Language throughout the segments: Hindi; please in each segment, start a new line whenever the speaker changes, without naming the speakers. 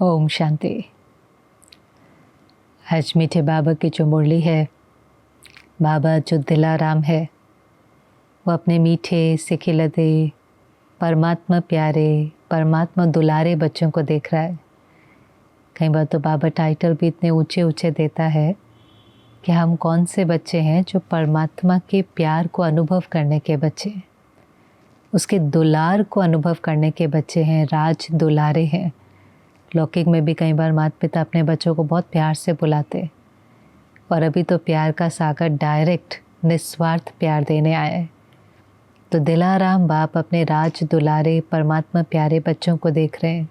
ओम शांति। आज मीठे बाबा की जो मुरली है, बाबा जो दिलाराम है, वो अपने मीठे से खिलते परमात्मा प्यारे, परमात्मा दुलारे बच्चों को देख रहा है। कई बार तो बाबा टाइटल भी इतने ऊंचे ऊंचे देता है कि हम कौन से बच्चे हैं जो परमात्मा के प्यार को अनुभव करने के बच्चे हैं, उसके दुलार को अनुभव करने के बच्चे हैं, राज दुलारे हैं। लौकिक में भी कई बार माता पिता अपने बच्चों को बहुत प्यार से बुलाते, और अभी तो प्यार का सागर डायरेक्ट निस्वार्थ प्यार देने आया है। तो दिलाराम बाप अपने राज दुलारे परमात्मा प्यारे बच्चों को देख रहे हैं,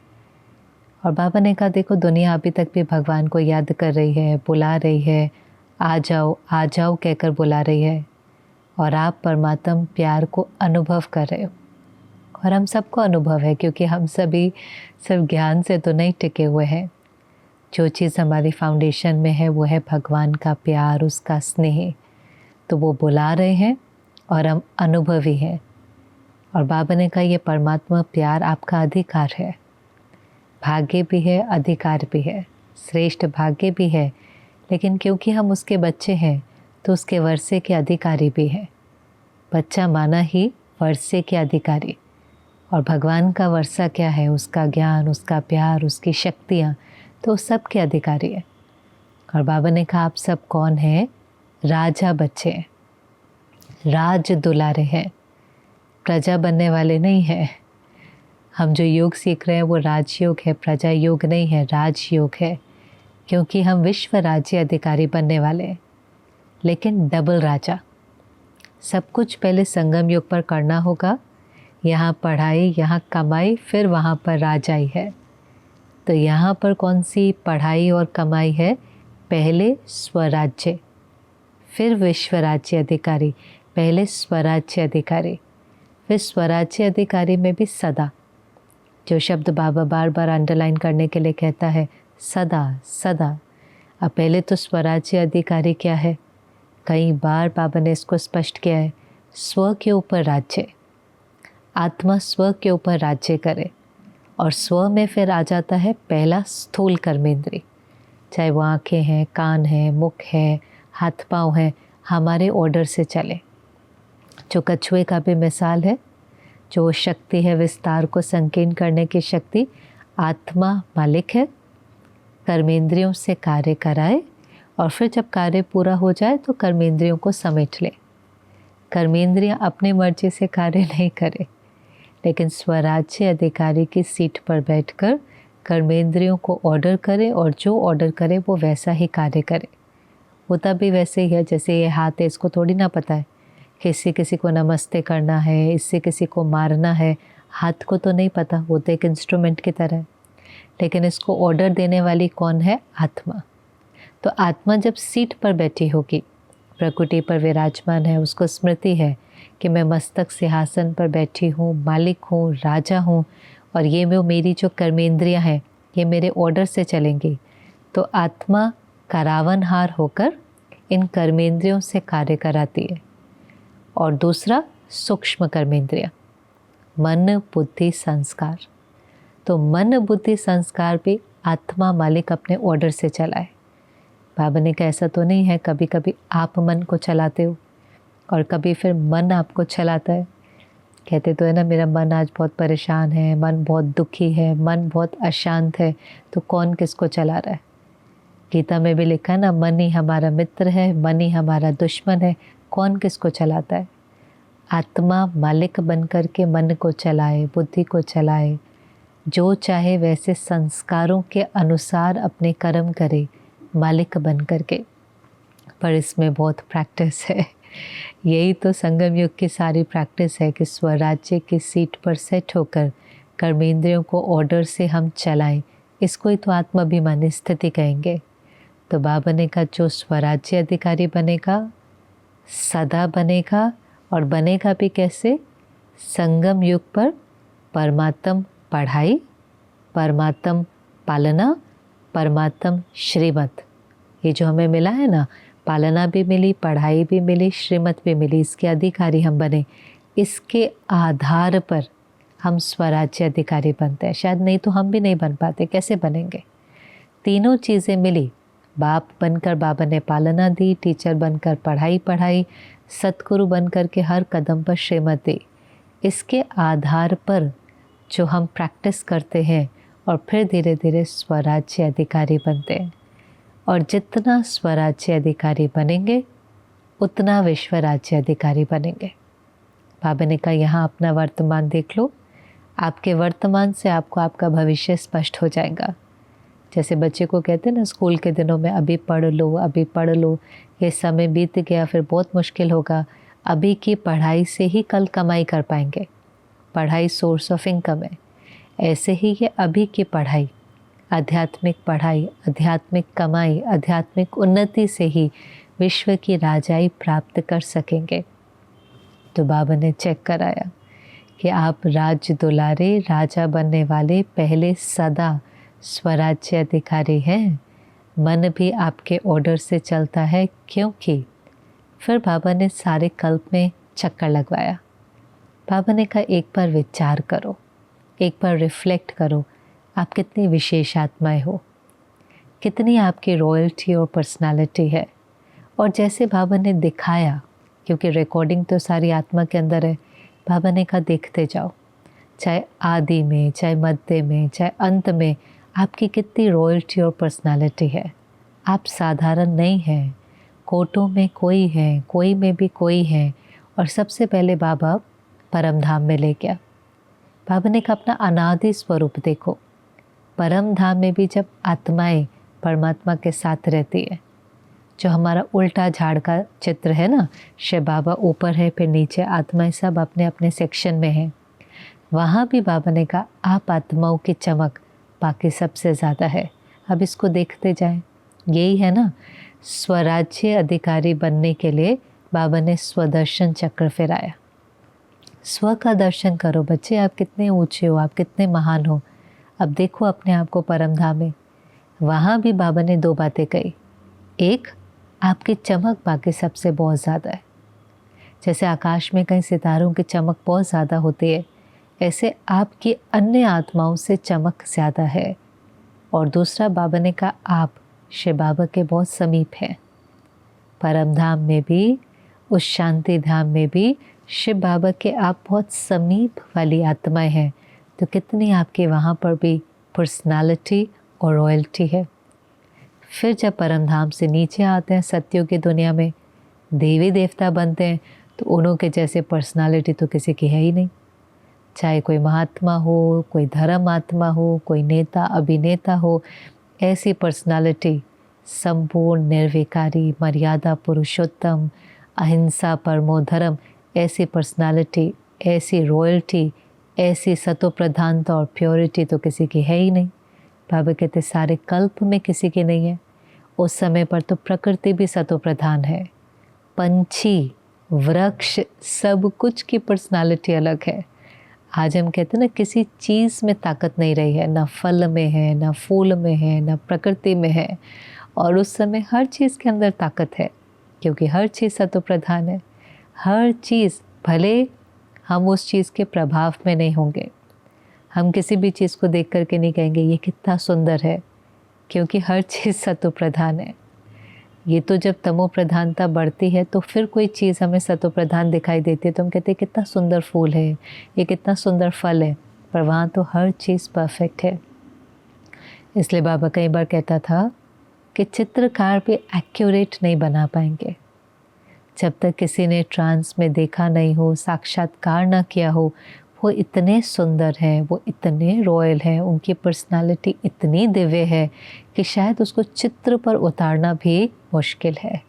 और बाबा ने कहा देखो दुनिया अभी तक भी भगवान को याद कर रही है, बुला रही है, आ जाओ कहकर बुला रही है, और आप परमात्मा प्यार को अनुभव कर रहे हो। और हम सबको अनुभव है, क्योंकि हम सभी सिर्फ ज्ञान से तो नहीं टिके हुए हैं। जो चीज़ हमारी फाउंडेशन में है वो है भगवान का प्यार, उसका स्नेह। तो वो बुला रहे हैं और हम अनुभवी हैं। और बाबा ने कहा ये परमात्मा प्यार आपका अधिकार है, भाग्य भी है, अधिकार भी है, श्रेष्ठ भाग्य भी है। लेकिन क्योंकि हम उसके बच्चे हैं तो उसके वर्षे के अधिकारी भी हैं। बच्चा माना ही वर्षे के अधिकारी, और भगवान का वर्षा क्या है? उसका ज्ञान, उसका प्यार, उसकी शक्तियाँ, तो सब के अधिकारी है। और बाबा ने कहा आप सब कौन हैं? राजा बच्चे हैं, राज दुलारे हैं, प्रजा बनने वाले नहीं हैं। हम जो योग सीख रहे हैं वो राजयोग है, प्रजा योग नहीं है, राजयोग है। क्योंकि हम विश्व राज्य अधिकारी बनने वाले हैं, लेकिन डबल राजा। सब कुछ पहले संगम योग पर करना होगा। यहाँ पढ़ाई, यहाँ कमाई, फिर वहाँ पर राजाई है। तो यहाँ पर कौन सी पढ़ाई और कमाई है? पहले स्वराज्य, फिर विश्व राज्य अधिकारी। पहले स्वराज्य अधिकारी, फिर स्वराज्य अधिकारी में भी सदा, जो शब्द बाबा बार बार अंडरलाइन करने के लिए कहता है, सदा सदा। अब पहले तो स्वराज्य अधिकारी क्या है? कई बार बाबा ने इसको स्पष्ट किया है, स्व के ऊपर राज्य। आत्मा स्व के ऊपर राज्य करे, और स्व में फिर आ जाता है पहला स्थूल कर्मेंद्री। चाहे वो आँखें हैं, कान हैं, मुख है, हाथ पाँव हैं, हमारे ऑर्डर से चले। जो कछुए का भी मिसाल है, जो शक्ति है विस्तार को संकीर्ण करने की शक्ति, आत्मा मालिक है, कर्मेंद्रियों से कार्य कराए, और फिर जब कार्य पूरा हो जाए तो कर्मेंद्रियों को समेट ले। कर्मेंद्रियाँ अपनी मर्जी से कार्य नहीं करे, लेकिन स्वराज्य अधिकारी की सीट पर बैठकर कर्मेंद्रियों को ऑर्डर करे, और जो ऑर्डर करे वो वैसा ही कार्य करे। होता भी वैसे ही है। जैसे ये हाथ है, इसको थोड़ी ना पता है किसी किसी को नमस्ते करना है, इससे किसी को मारना है, हाथ को तो नहीं पता, वो तो एक इंस्ट्रूमेंट की तरह है। लेकिन इसको ऑर्डर देने वाली कौन है? आत्मा। तो आत्मा जब सीट पर बैठी होगी, प्रकृति पर विराजमान है, उसको स्मृति है कि मैं मस्तक सिंहासन पर बैठी हूँ, मालिक हूँ, राजा हूँ, और ये मेरी जो कर्मेंद्रियाँ हैं ये मेरे ऑर्डर से चलेंगी। तो आत्मा करावनहार होकर इन कर्मेंद्रियों से कार्य कराती है। और दूसरा सूक्ष्म कर्मेंद्रियाँ, मन, बुद्धि, संस्कार। तो मन, बुद्धि, संस्कार भी आत्मा मालिक अपने ऑर्डर से चलाए। बाबा ने कहा ऐसा तो नहीं है कभी कभी आप मन को चलाते हो और कभी फिर मन आपको चलाता है। कहते तो है ना, मेरा मन आज बहुत परेशान है, मन बहुत दुखी है, मन बहुत अशांत है। तो कौन किसको चला रहा है? गीता में भी लिखा है ना, मन ही हमारा मित्र है, मन ही हमारा दुश्मन है। कौन किसको चलाता है? आत्मा मालिक बन कर के मन को चलाए, बुद्धि को चलाए, जो चाहे वैसे संस्कारों के अनुसार अपने कर्म करे, मालिक बन करके। पर इसमें बहुत प्रैक्टिस है। यही तो संगम युग की सारी प्रैक्टिस है कि स्वराज्य की सीट पर सेट होकर कर्मेंद्रियों को ऑर्डर से हम चलाएं। इसको ही तो आत्माभिमानी स्थिति कहेंगे। तो बाबा ने कहा जो स्वराज्य अधिकारी बनेगा, सदा बनेगा, और बनेगा भी कैसे? संगम युग पर परमात्म पढ़ाई, परमात्म पालना, परमात्म श्रीमत। ये जो हमें मिला है ना, पालना भी मिली, पढ़ाई भी मिली, श्रीमत भी मिली, इसके अधिकारी हम बने। इसके आधार पर हम स्वराज्य अधिकारी बनते हैं। शायद नहीं तो हम भी नहीं बन पाते, कैसे बनेंगे? तीनों चीज़ें मिली। बाप बनकर बाबा ने पालना दी, टीचर बनकर पढ़ाई पढ़ाई, सतगुरु बनकर के हर कदम पर श्रीमत दी। इसके आधार पर जो हम प्रैक्टिस करते हैं और फिर धीरे धीरे स्वराज्य अधिकारी बनते हैं। और जितना स्वराज्य अधिकारी बनेंगे उतना विश्व राज्य अधिकारी बनेंगे। बाबा ने कहा यहाँ अपना वर्तमान देख लो, आपके वर्तमान से आपको आपका भविष्य स्पष्ट हो जाएगा। जैसे बच्चे को कहते हैं ना स्कूल के दिनों में, अभी पढ़ लो, अभी पढ़ लो, ये समय बीत गया फिर बहुत मुश्किल होगा, अभी की पढ़ाई से ही कल कमाई कर पाएंगे। पढ़ाई सोर्स ऑफ इनकम है। ऐसे ही ये अभी की पढ़ाई, आध्यात्मिक पढ़ाई, आध्यात्मिक कमाई, आध्यात्मिक उन्नति से ही विश्व की राजाई प्राप्त कर सकेंगे। तो बाबा ने चेक कराया कि आप राज्य दुलारे राजा बनने वाले पहले सदा स्वराज्य अधिकारी हैं। मन भी आपके ऑर्डर से चलता है, क्योंकि फिर बाबा ने सारे कल्प में चक्कर लगवाया। बाबा ने कहा एक बार विचार करो, एक बार रिफ्लेक्ट करो, आप कितनी विशेष आत्माएं हो, कितनी आपकी रॉयल्टी और पर्सनालिटी है। और जैसे बाबा ने दिखाया, क्योंकि रिकॉर्डिंग तो सारी आत्मा के अंदर है, बाबा ने कहा देखते जाओ, चाहे आदि में, चाहे मध्य में, चाहे अंत में आपकी कितनी रॉयल्टी और पर्सनालिटी है। आप साधारण नहीं हैं, कोटों में कोई है, कोई में भी कोई है। और सबसे पहले बाबा परम धाम में ले गया। बाबा ने कहा अपना अनादि स्वरूप देखो। परम धाम में भी जब आत्माएं परमात्मा के साथ रहती है, जो हमारा उल्टा झाड़ का चित्र है ना, शिव बाबा ऊपर है, फिर नीचे आत्माएं सब अपने अपने सेक्शन में हैं, वहाँ भी बाबा ने कहा आप आत्माओं की चमक बाकी सबसे ज़्यादा है। अब इसको देखते जाएं। यही है ना, स्वराज्य अधिकारी बनने के लिए बाबा ने स्वदर्शन चक्र फिराया। स्व का दर्शन करो बच्चे, आप कितने ऊंचे हो, आप कितने महान हो। अब देखो अपने आप को परम धाम में। वहाँ भी बाबा ने दो बातें कही। एक, आपकी चमक बाकी सबसे बहुत ज़्यादा है। जैसे आकाश में कहीं सितारों की चमक बहुत ज़्यादा होती है, ऐसे आपकी अन्य आत्माओं से चमक ज़्यादा है। और दूसरा, बाबा ने कहा आप शिव बाबा के बहुत समीप हैं। परम धाम में भी, उस शांति धाम में भी शिव बाबा के आप बहुत समीप वाली आत्माएं हैं। तो कितनी आपके वहाँ पर भी पर्सनालिटी और रॉयल्टी है। फिर जब परम धाम से नीचे आते हैं, सत्यों की दुनिया में देवी देवता बनते हैं, तो उन्हों के जैसे पर्सनालिटी तो किसी की है ही नहीं। चाहे कोई महात्मा हो, कोई धर्म आत्मा हो, कोई नेता अभिनेता हो, ऐसी पर्सनालिटी संपूर्ण निर्विकारी, मर्यादा पुरुषोत्तम, अहिंसा परमो धर्म, ऐसी पर्सनालिटी, ऐसी रॉयल्टी, ऐसी सतो प्रधानता और प्योरिटी तो किसी की है ही नहीं। बाबा कहते सारे कल्प में किसी की नहीं है। उस समय पर तो प्रकृति भी सतो प्रधान है, पंछी, वृक्ष, सब कुछ की पर्सनालिटी अलग है। आज हम कहते हैं ना किसी चीज़ में ताकत नहीं रही है, ना फल में है, ना फूल में है, ना प्रकृति में है। और उस समय हर चीज़ के अंदर ताकत है, क्योंकि हर चीज़ सतो प्रधान है। हर चीज़, भले हम उस चीज़ के प्रभाव में नहीं होंगे, हम किसी भी चीज़ को देख करके नहीं कहेंगे ये कितना सुंदर है, क्योंकि हर चीज़ सतो प्रधान है। ये तो जब तमो प्रधानता बढ़ती है तो फिर कोई चीज़ हमें सतो प्रधान दिखाई देती है, तो हम कहते हैं कितना सुंदर फूल है, ये कितना सुंदर फल है, पर वहाँ तो हर चीज़ परफेक्ट है। इसलिए बाबा कई बार कहता था कि चित्रकार भी एक्यूरेट नहीं बना पाएंगे जब तक किसी ने ट्रांस में देखा नहीं हो, साक्षात्कार ना किया हो। वो इतने सुंदर हैं, वो इतने रॉयल हैं, उनकी पर्सनालिटी इतनी दिव्य है कि शायद उसको चित्र पर उतारना भी मुश्किल है।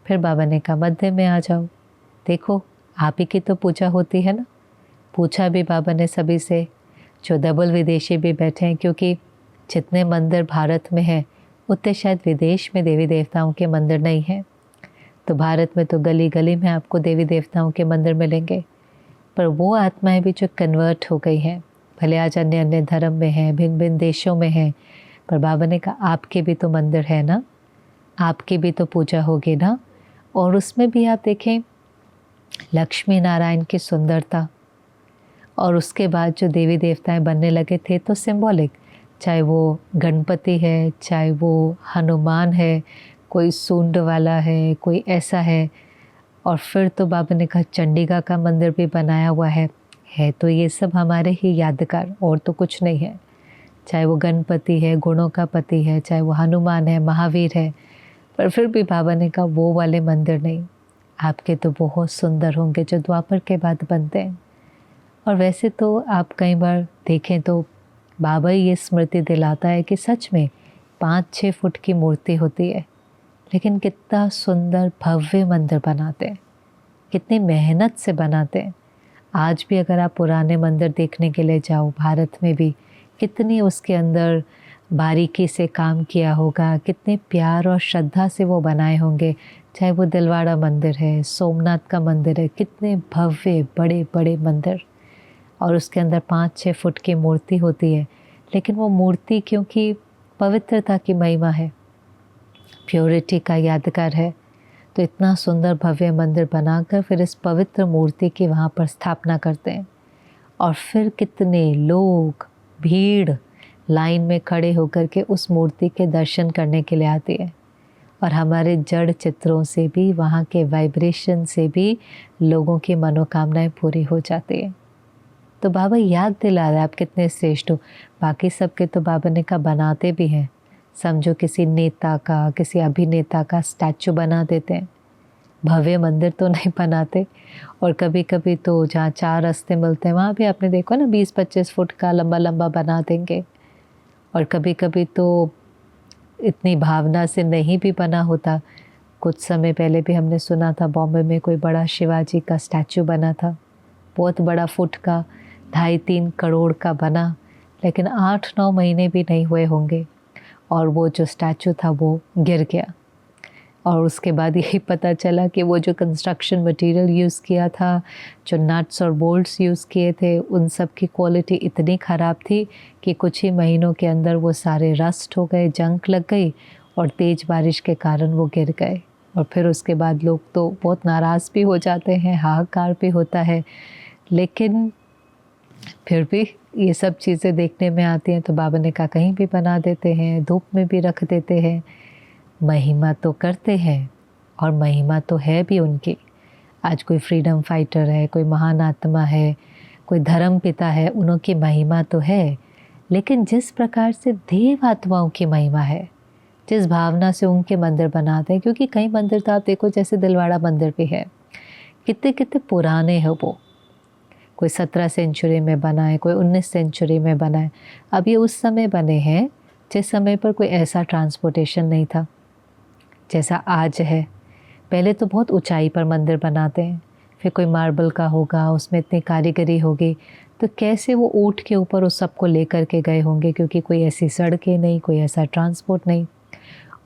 फिर बाबा ने कहा मध्य में आ जाओ, देखो आप ही की तो पूजा होती है ना। पूछा भी बाबा ने सभी से, जो डबल विदेशी भी बैठे हैं, क्योंकि जितने मंदिर भारत में हैं उतने शायद विदेश में देवी देवताओं के मंदिर नहीं हैं। तो भारत में तो गली गली में आपको देवी देवताओं के मंदिर मिलेंगे, पर वो आत्माएं भी जो कन्वर्ट हो गई हैं, भले आज अन्य अन्य धर्म में हैं, भिन्न भिन्न देशों में हैं, पर बाबा ने कहा आपके भी तो मंदिर है ना, आपकी भी तो पूजा होगी ना। और उसमें भी आप देखें लक्ष्मी नारायण की सुंदरता, और उसके बाद जो देवी देवताएं बनने लगे थे तो सिंबॉलिक, चाहे वो गणपति है, चाहे वो हनुमान है, कोई सूंड वाला है, कोई ऐसा है। और फिर तो बाबा ने कहा चंडिका का मंदिर भी बनाया हुआ है तो ये सब हमारे ही यादगार, और तो कुछ नहीं है। चाहे वो गणपति है, गुणों का पति है, चाहे वो हनुमान है, महावीर है, पर फिर भी बाबा ने कहा वो वाले मंदिर नहीं, आपके तो बहुत सुंदर होंगे जो द्वापर के बाद बनते हैं। और वैसे तो आप कई बार देखें तो बाबा ही ये स्मृति दिलाता है कि सच में 5-6 फुट की मूर्ति होती है, लेकिन कितना सुंदर भव्य मंदिर बनाते हैं, कितनी मेहनत से बनाते हैं। आज भी अगर आप पुराने मंदिर देखने के लिए जाओ, भारत में भी कितनी उसके अंदर बारीकी से काम किया होगा, कितने प्यार और श्रद्धा से वो बनाए होंगे। चाहे वो दिलवाड़ा मंदिर है, सोमनाथ का मंदिर है, कितने भव्य बड़े बड़े मंदिर, और उसके अंदर 5-6 फुट की मूर्ति होती है। लेकिन वो मूर्ति क्योंकि पवित्रता की महिमा है, प्योरिटी का यादगार है, तो इतना सुंदर भव्य मंदिर बनाकर फिर इस पवित्र मूर्ति की वहाँ पर स्थापना करते हैं। और फिर कितने लोग भीड़ लाइन में खड़े होकर के उस मूर्ति के दर्शन करने के लिए आती है। और हमारे जड़ चित्रों से भी, वहाँ के वाइब्रेशन से भी लोगों की मनोकामनाएं पूरी हो जाती है। तो बाबा याद दिला रहे आप कितने श्रेष्ठ हो। बाकी सबके तो बाबा ने कहा बनाते भी हैं, समझो किसी नेता का, किसी अभिनेता का स्टैचू बना देते हैं, भव्य मंदिर तो नहीं बनाते। और कभी कभी तो जहाँ 4 रास्ते मिलते हैं वहाँ भी आपने देखो ना 20-25 फुट का लंबा लंबा बना देंगे। और कभी कभी तो इतनी भावना से नहीं भी बना होता। कुछ समय पहले भी हमने सुना था बॉम्बे में कोई बड़ा शिवाजी का स्टैचू बना था, बहुत बड़ा, फुट का, 2.5-3 करोड़ का बना, लेकिन 8-9 महीने भी नहीं हुए होंगे और वो जो स्टैचू था वो गिर गया। और उसके बाद यही पता चला कि वो जो कंस्ट्रक्शन मटेरियल यूज़ किया था, जो नट्स और बोल्ट्स यूज़ किए थे, उन सब की क्वालिटी इतनी ख़राब थी कि कुछ ही महीनों के अंदर वो सारे रस्ट हो गए, जंग लग गई और तेज़ बारिश के कारण वो गिर गए। और फिर उसके बाद लोग तो बहुत नाराज़ भी हो जाते हैं, हाहाकार भी होता है, लेकिन फिर भी ये सब चीज़ें देखने में आती हैं। तो बाबा ने कहा कहीं भी बना देते हैं, धूप में भी रख देते हैं, महिमा तो करते हैं और महिमा तो है भी उनकी। आज कोई फ्रीडम फाइटर है, कोई महान आत्मा है, कोई धर्म पिता है, उनकी महिमा तो है, लेकिन जिस प्रकार से देव आत्माओं की महिमा है, जिस भावना से उनके मंदिर बनाते हैं, क्योंकि कई मंदिर तो आप देखो जैसे दिलवाड़ा मंदिर भी है, कितने कितने पुराने हैं वो, कोई 17 सेंचुरी में बना है, कोई 19 सेंचुरी में बना है। अब ये उस समय बने हैं जिस समय पर कोई ऐसा ट्रांसपोर्टेशन नहीं था जैसा आज है। पहले तो बहुत ऊंचाई पर मंदिर बनाते हैं, फिर कोई मार्बल का होगा, उसमें इतनी कारीगरी होगी, तो कैसे वो ऊँट के ऊपर उस सबको लेकर के गए होंगे, क्योंकि कोई ऐसी सड़कें नहीं, कोई ऐसा ट्रांसपोर्ट नहीं।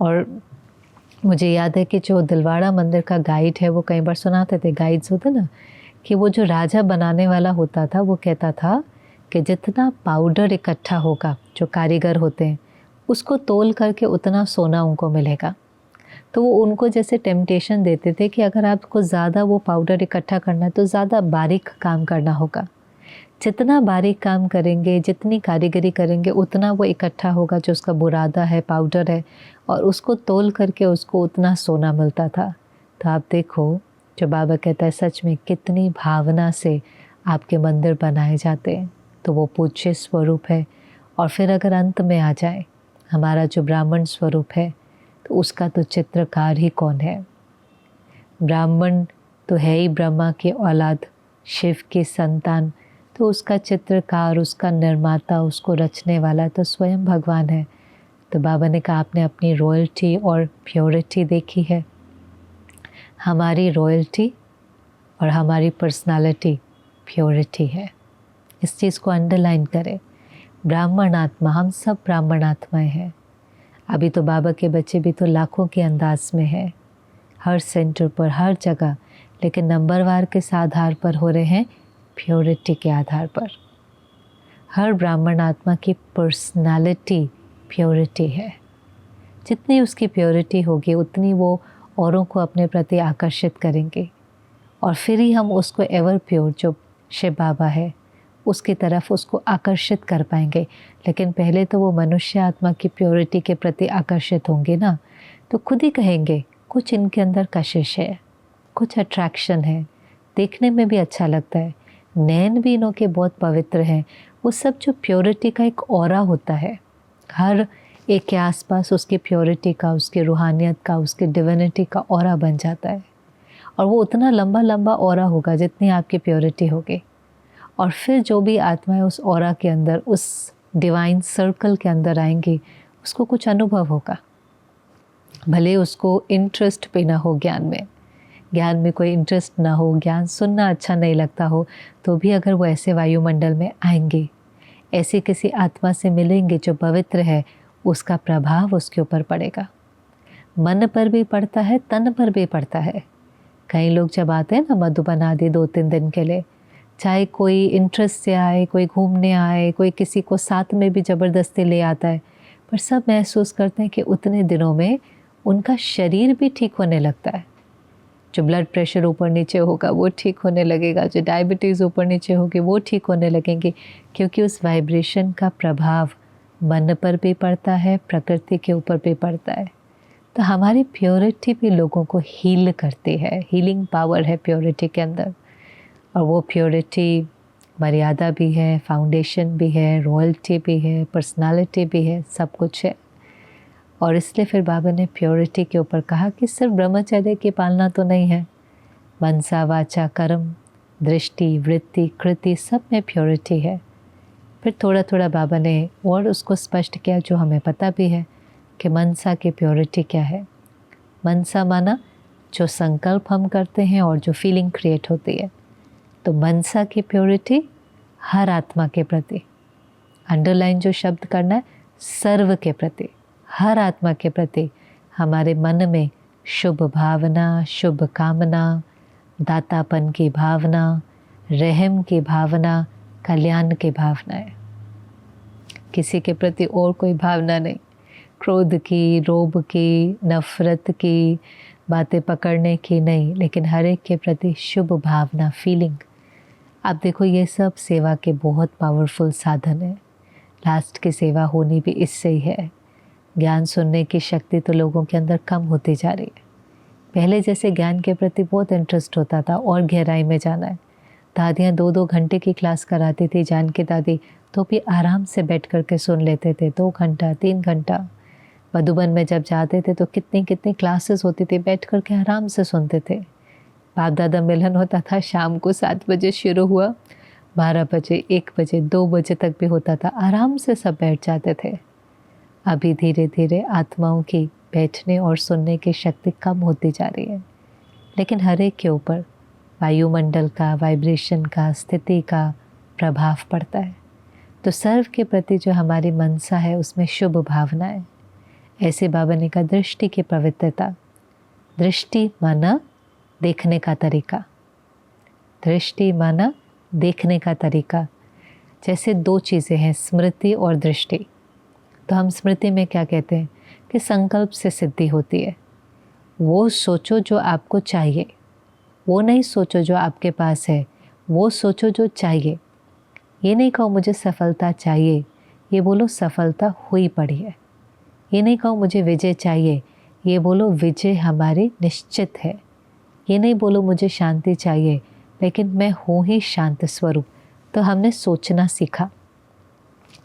और मुझे याद है कि जो दिलवाड़ा मंदिर का गाइड है वो कई बार सुनाते थे, गाइड्स होते ना, कि वो जो राजा बनाने वाला होता था वो कहता था कि जितना पाउडर इकट्ठा होगा, जो कारीगर होते हैं, उसको तोल करके उतना सोना उनको मिलेगा। तो वो उनको जैसे टेम्पटेशन देते थे कि अगर आपको ज़्यादा वो पाउडर इकट्ठा करना है तो ज़्यादा बारीक काम करना होगा, जितना बारीक काम करेंगे, जितनी कारीगरी करेंगे, उतना वो इकट्ठा होगा, जो उसका बुरादा है, पाउडर है, और उसको तोल करके उसको उतना सोना मिलता था। तो आप देखो, जो बाबा कहता है सच में कितनी भावना से आपके मंदिर बनाए जाते हैं, तो वो पूज्य स्वरूप है। और फिर अगर अंत में आ जाए हमारा जो ब्राह्मण स्वरूप है, तो उसका तो चित्रकार ही कौन है। ब्राह्मण तो है ही ब्रह्मा की औलाद, शिव की संतान, तो उसका चित्रकार, उसका निर्माता, उसको रचने वाला तो स्वयं भगवान है। तो बाबा ने कहा आपने अपनी रॉयल्टी और प्योरिटी देखी है। हमारी रॉयल्टी और हमारी पर्सनालिटी प्योरिटी है। इस चीज़ को अंडरलाइन करें। ब्राह्मण आत्मा, हम सब ब्राह्मण आत्माएं हैं। अभी तो बाबा के बच्चे भी तो लाखों के अंदाज में है, हर सेंटर पर, हर जगह, लेकिन नंबरवार किस आधार पर हो रहे हैं? प्योरिटी के आधार पर। हर ब्राह्मण आत्मा की पर्सनालिटी प्योरिटी है। जितनी उसकी प्योरिटी होगी उतनी वो औरों को अपने प्रति आकर्षित करेंगे, और फिर ही हम उसको एवर प्योर, जो शिव बाबा है, उसकी तरफ उसको आकर्षित कर पाएंगे। लेकिन पहले तो वो मनुष्य आत्मा की प्योरिटी के प्रति आकर्षित होंगे ना, तो खुद ही कहेंगे कुछ इनके अंदर कशिश है, कुछ अट्रैक्शन है, देखने में भी अच्छा लगता है, नैन भी इनों के बहुत पवित्र हैं। वो सब जो प्योरिटी का एक ऑरा होता है, हर एक के आसपास उसकी प्योरिटी का, उसकी रूहानियत का, उसकी डिविनिटी का ऑरा बन जाता है। और वो उतना लंबा लंबा ऑरा होगा जितनी आपकी प्योरिटी होगी। और फिर जो भी आत्माएं उस ऑरा के अंदर, उस डिवाइन सर्कल के अंदर आएंगी, उसको कुछ अनुभव होगा। भले उसको इंटरेस्ट भी ना हो ज्ञान में कोई इंटरेस्ट ना हो, ज्ञान सुनना अच्छा नहीं लगता हो, तो भी अगर वो ऐसे वायुमंडल में आएंगे, ऐसी किसी आत्मा से मिलेंगे जो पवित्र है, उसका प्रभाव उसके ऊपर पड़ेगा। मन पर भी पड़ता है, तन पर भी पड़ता है। कई लोग जब आते हैं ना मधुबन आदि 2-3 दिन के लिए, चाहे कोई इंटरेस्ट से आए, कोई घूमने आए, कोई किसी को साथ में भी ज़बरदस्ती ले आता है, पर सब महसूस करते हैं कि उतने दिनों में उनका शरीर भी ठीक होने लगता है। जो ब्लड प्रेशर ऊपर नीचे होगा वो ठीक होने लगेगा, जो डायबिटीज़ ऊपर नीचे होगी वो ठीक होने लगेंगे, क्योंकि उस वाइब्रेशन का प्रभाव मन पर भी पड़ता है, प्रकृति के ऊपर भी पड़ता है। तो हमारी प्योरिटी भी लोगों को हील करती है, हीलिंग पावर है प्योरिटी के अंदर। और वो प्योरिटी मर्यादा भी है, फाउंडेशन भी है, रॉयल्टी भी है, पर्सनालिटी भी है, सब कुछ है। और इसलिए फिर बाबा ने प्योरिटी के ऊपर कहा कि सिर्फ ब्रह्मचर्य की पालना तो नहीं है, मनसा वाचा कर्म, दृष्टि, वृत्ति, कृति, सब में प्योरिटी है। फिर थोड़ा थोड़ा बाबा ने और उसको स्पष्ट किया, जो हमें पता भी है कि मनसा की प्योरिटी क्या है। मनसा माना जो संकल्प हम करते हैं और जो फीलिंग क्रिएट होती है। तो मनसा की प्योरिटी हर आत्मा के प्रति, अंडरलाइन जो शब्द करना है, सर्व के प्रति, हर आत्मा के प्रति हमारे मन में शुभ भावना, शुभ कामना, दातापन की भावना, रहम की भावना, कल्याण की भावना है। किसी के प्रति और कोई भावना नहीं, क्रोध की, लोभ की, नफरत की, बातें पकड़ने की नहीं, लेकिन हर एक के प्रति शुभ भावना, फीलिंग। आप देखो ये सब सेवा के बहुत पावरफुल साधन है। लास्ट की सेवा होनी भी इससे ही है। ज्ञान सुनने की शक्ति तो लोगों के अंदर कम होती जा रही है। पहले जैसे ज्ञान के प्रति बहुत इंटरेस्ट होता था और गहराई में जाना है। दादियाँ 2-2 घंटे की क्लास कराती थी, जान की दादी तो भी आराम से बैठ कर के सुन लेते थे, 2 घंटा 3 घंटा। मधुबन में जब जाते थे तो कितनी कितनी क्लासेस होती थी, बैठ कर के आराम से सुनते थे। बाप दादा मिलन होता था, शाम को 7 बजे शुरू हुआ, 12 बजे, 1 बजे, 2 बजे तक भी होता था, आराम से सब बैठ जाते थे। अभी धीरे धीरे आत्माओं की बैठने और सुनने की शक्ति कम होती जा रही है। लेकिन हर एक के ऊपर वायुमंडल का, वाइब्रेशन का, स्थिति का प्रभाव पड़ता है। तो सर्व के प्रति जो हमारी मनसा है उसमें शुभ भावना है। ऐसे बाबा ने कहा दृष्टि की पवित्रता। दृष्टि माना देखने का तरीका, दृष्टि माना देखने का तरीका। जैसे 2 चीज़ें हैं, स्मृति और दृष्टि। तो हम स्मृति में क्या कहते हैं कि संकल्प से सिद्धि होती है। वो सोचो जो आपको चाहिए, वो नहीं सोचो जो आपके पास है, वो सोचो जो चाहिए। ये नहीं कहो मुझे सफलता चाहिए, ये बोलो सफलता हुई पड़ी है। ये नहीं कहो मुझे विजय चाहिए, ये बोलो विजय हमारी निश्चित है। ये नहीं बोलो मुझे शांति चाहिए, लेकिन मैं हूँ ही शांत स्वरूप। तो हमने सोचना सीखा,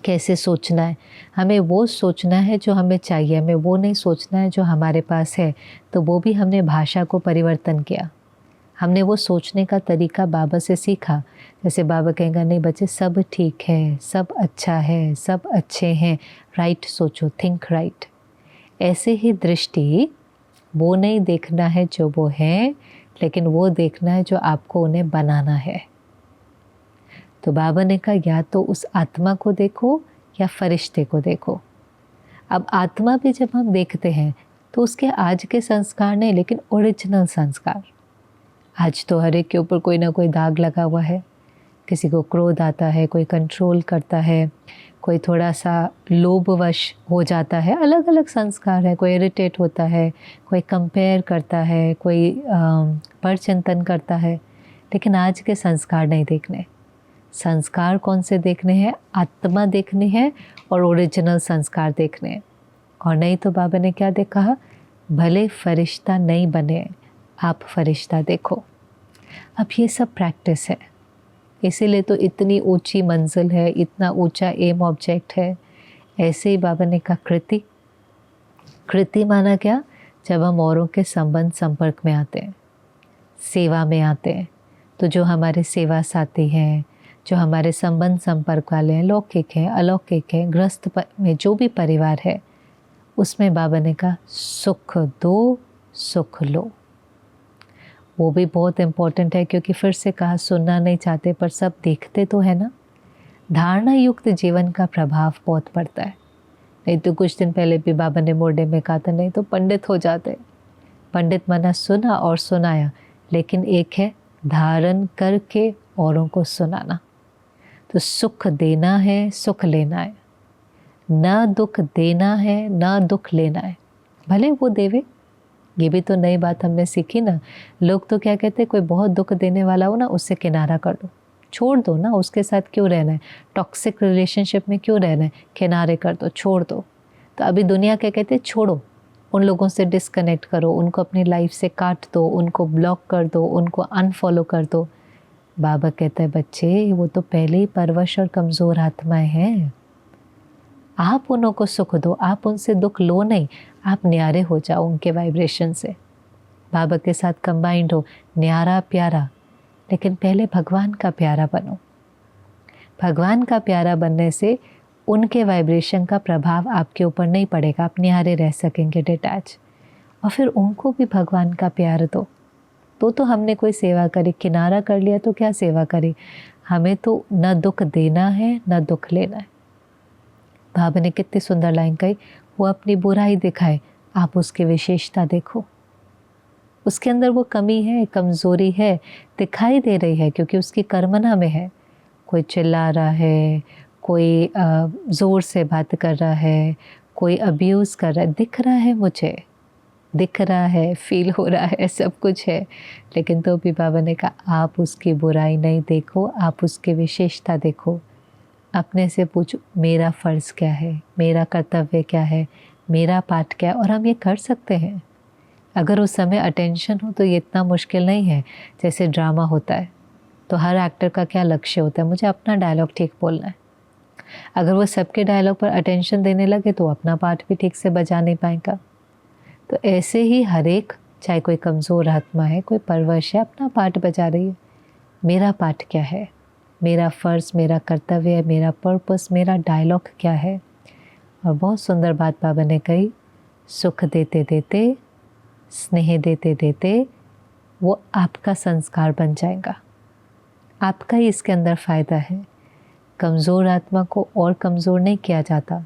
कैसे सोचना है। हमें वो सोचना है जो हमें चाहिए, हमें वो नहीं सोचना है जो हमारे पास है। तो वो भी हमने भाषा को परिवर्तन किया। हमने वो सोचने का तरीका बाबा से सीखा। जैसे बाबा कहेंगे नहीं बच्चे सब ठीक है, सब अच्छा है, सब अच्छे हैं, राइट सोचो, थिंक राइट। ऐसे ही दृष्टि, वो नहीं देखना है जो वो है, लेकिन वो देखना है जो आपको उन्हें बनाना है। तो बाबा ने कहा या तो उस आत्मा को देखो या फरिश्ते को देखो। अब आत्मा भी जब हम देखते हैं तो उसके आज के संस्कार नहीं, लेकिन ओरिजिनल संस्कार। आज तो हर एक के ऊपर कोई ना कोई दाग लगा हुआ है। किसी को क्रोध आता है, कोई कंट्रोल करता है, कोई थोड़ा सा लोभवश हो जाता है, अलग अलग संस्कार है। कोई इरिटेट होता है, कोई कंपेयर करता है, कोई परचिंतन करता है। लेकिन आज के संस्कार नहीं देखने। संस्कार कौन से देखने हैं? आत्मा देखनी है और ओरिजिनल संस्कार देखने हैं। और नहीं तो बाबा ने क्या देखा? भले फरिश्ता नहीं बने, आप फरिश्ता देखो। अब ये सब प्रैक्टिस है, इसीलिए तो इतनी ऊंची मंजिल है, इतना ऊंचा एम ऑब्जेक्ट है। ऐसे ही बाबा ने कहा कृति। कृति माना क्या? जब हम औरों के संबंध संपर्क में आते हैं, सेवा में आते हैं, तो जो हमारे सेवा साथी हैं, जो हमारे संबंध संपर्क वाले हैं, लौकिक हैं, अलौकिक हैं, गृहस्थ में जो भी परिवार है, उसमें बाबा ने कहा सुख दो सुख लो। वो भी बहुत इम्पोर्टेंट है, क्योंकि फिर से कहा सुनना नहीं चाहते पर सब देखते तो है ना। धारणा युक्त जीवन का प्रभाव बहुत पड़ता है। नहीं तो कुछ दिन पहले भी बाबा ने मोर्डे में कहा था, नहीं तो पंडित हो जाते। पंडित माना सुना और सुनाया, लेकिन एक है धारण करके औरों को सुनाना। तो सुख देना है, सुख लेना है, ना दुख देना है, ना दुख लेना है। भले वो देवे, ये भी तो नई बात हमने सीखी ना। लोग तो क्या कहते हैं, कोई बहुत दुख देने वाला हो ना, उससे किनारा कर दो, छोड़ दो ना, उसके साथ क्यों रहना है, टॉक्सिक रिलेशनशिप में क्यों रहना है, किनारे कर दो, छोड़ दो। तो अभी दुनिया क्या कहते हैं, छोड़ो, उन लोगों से डिस्कनेक्ट करो, उनको अपनी लाइफ से काट दो, उनको ब्लॉक कर दो, उनको अनफॉलो कर दो। बाबा कहता है बच्चे, वो तो पहले ही परवश और कमज़ोर आत्माएं हैं। आप उन्हों को सुख दो, आप उनसे दुख लो नहीं, आप न्यारे हो जाओ उनके वाइब्रेशन से, बाबा के साथ कंबाइंड हो, न्यारा प्यारा। लेकिन पहले भगवान का प्यारा बनो। भगवान का प्यारा बनने से उनके वाइब्रेशन का प्रभाव आपके ऊपर नहीं पड़ेगा, आप न्यारे रह सकेंगे, डिटैच। और फिर उनको भी भगवान का प्यार दो। तो हमने कोई सेवा करी, किनारा कर लिया तो क्या सेवा करी? हमें तो न दुख देना है, न दुख लेना है। बाबा ने कितनी सुंदर लाइन कही, वो अपनी बुराई दिखाए, आप उसकी विशेषता देखो। उसके अंदर वो कमी है, कमज़ोरी है, दिखाई दे रही है, क्योंकि उसकी कर्मना में है। कोई चिल्ला रहा है, कोई ज़ोर से बात कर रहा है, कोई अब्यूज़ कर रहा है, दिख रहा है, मुझे दिख रहा है, फील हो रहा है, सब कुछ है। लेकिन तो भी बाबा ने कहा आप उसकी बुराई नहीं देखो, आप उसकी विशेषता देखो। अपने से पूछो मेरा फ़र्ज़ क्या है, मेरा कर्तव्य क्या है, मेरा पाठ क्या है। और हम ये कर सकते हैं अगर उस समय अटेंशन हो, तो ये इतना मुश्किल नहीं है। जैसे ड्रामा होता है तो हर एक्टर का क्या लक्ष्य होता है, मुझे अपना डायलॉग ठीक बोलना है। अगर वो सबके डायलॉग पर अटेंशन देने लगे तो अपना पार्ट भी ठीक से बजा नहीं पाएगा। तो ऐसे ही हर एक, चाहे कोई कमज़ोर आत्मा है, कोई परवश है, अपना पार्ट बजा रही है। मेरा पार्ट क्या है, मेरा फ़र्ज़, मेरा कर्तव्य, मेरा पर्पस, मेरा डायलॉग क्या है। और बहुत सुंदर बात बाबा ने कही, सुख देते देते, स्नेह देते देते वो आपका संस्कार बन जाएगा। आपका ही इसके अंदर फ़ायदा है। कमज़ोर आत्मा को और कमज़ोर नहीं किया जाता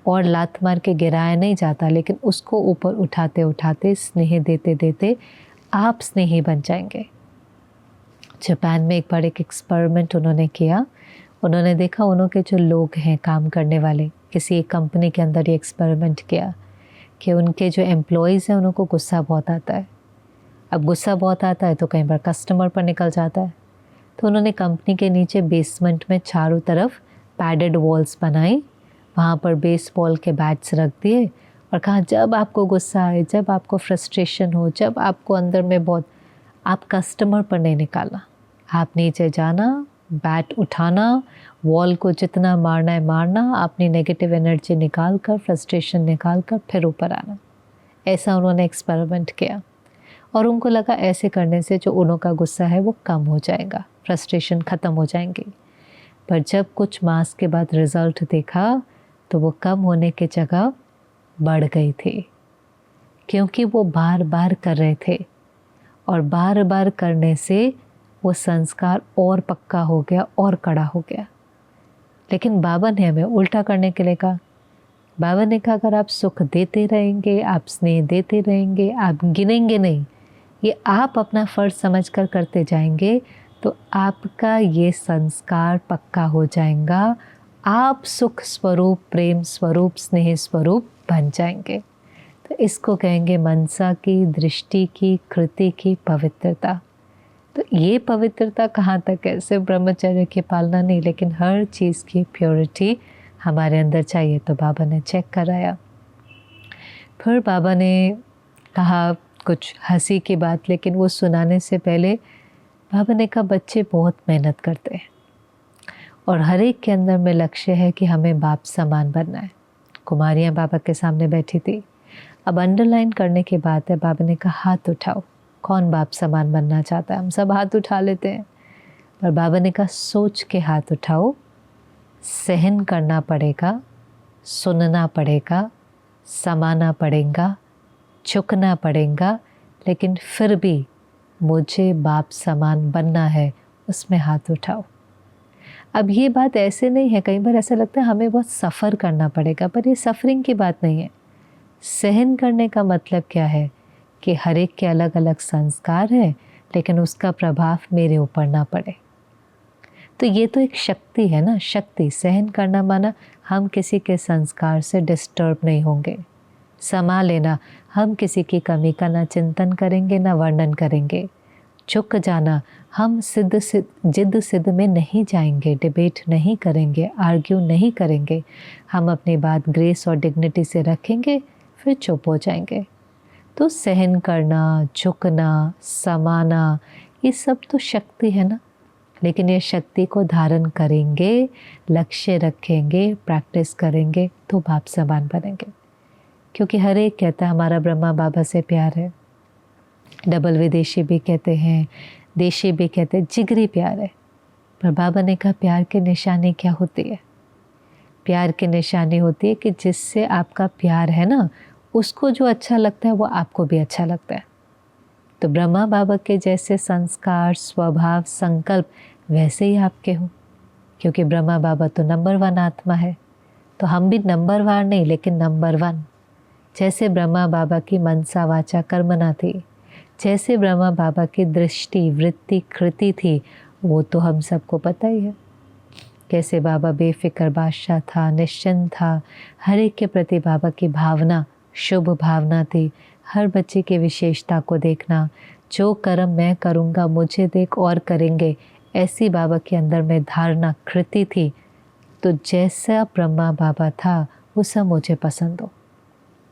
और लात मार के गिराया नहीं जाता, लेकिन उसको ऊपर उठाते उठाते, स्नेह देते देते आप स्नेही बन जाएंगे। जापान में एक बार एक एक्सपेरिमेंट उन्होंने किया। उन्होंने देखा उन्हों के जो लोग हैं काम करने वाले, किसी एक कंपनी के अंदर ये एक्सपेरिमेंट किया कि उनके जो एम्प्लॉयज़ हैं उनको गुस्सा बहुत आता है। अब गुस्सा बहुत आता है तो कई बार कस्टमर पर निकल जाता है। तो उन्होंने कंपनी के नीचे बेसमेंट में चारों तरफ पैडेड वॉल्स बनाई, वहाँ पर बेसबॉल के बैट्स रख दिए और कहा जब आपको गुस्सा आए, जब आपको फ्रस्ट्रेशन हो, जब आपको अंदर में बहुत, आप कस्टमर पर नहीं निकालना, आप नीचे जाना, बैट उठाना, वॉल को जितना मारना है मारना, अपनी नेगेटिव एनर्जी निकाल कर, फ्रस्ट्रेशन निकाल कर फिर ऊपर आना। ऐसा उन्होंने एक्सपेरिमेंट किया और उनको लगा ऐसे करने से जो उन्हों का गुस्सा है वो कम हो जाएगा, फ्रस्ट्रेशन ख़त्म हो जाएंगे। पर जब कुछ मास के बाद रिज़ल्ट देखा तो वो कम होने की जगह बढ़ गई थी, क्योंकि वो बार बार कर रहे थे और बार बार करने से वो संस्कार और पक्का हो गया और कड़ा हो गया। लेकिन बाबा ने हमें उल्टा करने के लिए कहा। बाबा ने कहा अगर आप सुख देते रहेंगे, आप स्नेह देते रहेंगे, आप गिनेंगे नहीं, ये आप अपना फ़र्ज़ समझकर करते जाएंगे तो आपका ये संस्कार पक्का हो जाएगा। आप सुख स्वरूप, प्रेम स्वरूप, स्नेह स्वरूप बन जाएंगे। तो इसको कहेंगे मनसा की, दृष्टि की, कृति की पवित्रता। तो ये पवित्रता कहाँ तक है? सिर्फ ब्रह्मचर्य की पालना नहीं, लेकिन हर चीज़ की प्योरिटी हमारे अंदर चाहिए। तो बाबा ने चेक कराया। फिर बाबा ने कहा कुछ हंसी की बात, लेकिन वो सुनाने से पहले बाबा ने कहा बच्चे बहुत मेहनत करते हैं और हर एक के अंदर में लक्ष्य है कि हमें बाप समान बनना है। कुमारियाँ बाबा के सामने बैठी थी। अब अंडरलाइन करने की बात है। बाबा ने कहा हाथ उठाओ, कौन बाप समान बनना चाहता है? हम सब हाथ उठा लेते हैं, पर बाबा ने कहा सोच के हाथ उठाओ। सहन करना पड़ेगा, सुनना पड़ेगा, समाना पड़ेगा, झुकना पड़ेगा, लेकिन फिर भी मुझे बाप समान बनना है, उसमें हाथ उठाओ। अब ये बात ऐसे नहीं है, कई बार ऐसा लगता है हमें बहुत सफ़र करना पड़ेगा, पर ये सफ़रिंग की बात नहीं है। सहन करने का मतलब क्या है कि हर एक के अलग अलग संस्कार है, लेकिन उसका प्रभाव मेरे ऊपर ना पड़े। तो ये तो एक शक्ति है ना, शक्ति। सहन करना माना हम किसी के संस्कार से डिस्टर्ब नहीं होंगे। समा लेना, हम किसी की कमी का ना चिंतन करेंगे ना वर्णन करेंगे। झुक जाना, हम जिद सिद्ध में नहीं जाएंगे, डिबेट नहीं करेंगे, आर्ग्यू नहीं करेंगे। हम अपनी बात ग्रेस और डिग्निटी से रखेंगे, फिर चुप हो जाएंगे। तो सहन करना, झुकना, समाना, ये सब तो शक्ति है ना। लेकिन ये शक्ति को धारण करेंगे, लक्ष्य रखेंगे, प्रैक्टिस करेंगे तो बाप समान बनेंगे। क्योंकि हर एक कहता है हमारा ब्रह्मा बाबा से प्यार है। डबल विदेशी भी कहते हैं, देशी भी कहते हैं, जिगरी प्यार है। पर बाबा ने कहा प्यार की निशानी क्या होती है? प्यार की निशानी होती है कि जिससे आपका प्यार है ना, उसको जो अच्छा लगता है वो आपको भी अच्छा लगता है। तो ब्रह्मा बाबा के जैसे संस्कार, स्वभाव, संकल्प वैसे ही आपके हो। क्योंकि ब्रह्मा बाबा तो नंबर 1 आत्मा है, तो हम भी नंबर वार नहीं, लेकिन नंबर 1। जैसे ब्रह्मा बाबा की मनसा वाचा कर्मना थी, जैसे ब्रह्मा बाबा की दृष्टि, वृत्ति, कृति थी, वो तो हम सबको पता ही है। कैसे बाबा बेफिक्र बादशाह था, निश्चिंत था। हर एक के प्रति बाबा की भावना शुभ भावना थी। हर बच्चे की विशेषता को देखना, जो कर्म मैं करूँगा मुझे देख और करेंगे, ऐसी बाबा के अंदर में धारणा, कृति थी। तो जैसा ब्रह्मा बाबा था वो सब मुझे पसंद हो।